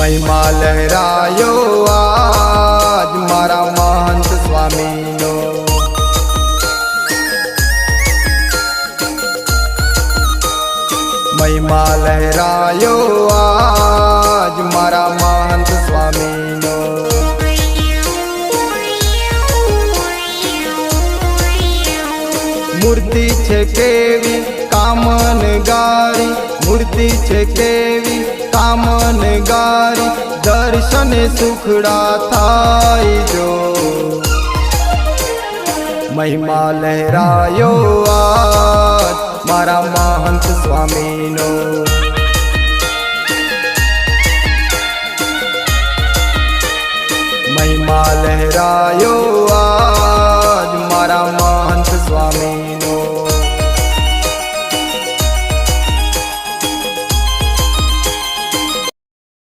महिमा लहरायो आज मारा महंत स्वामीनो। महिमा लहरायो आज मारा महंत स्वामीनो। मूर्ति छे केवी कामन गारी, मूर्ति छे केवी कामन गारी, दर्शने सुखड़ा थाई जो। महिमा लहरायो आज मारा महंत स्वामीनो। महिमा लहरायो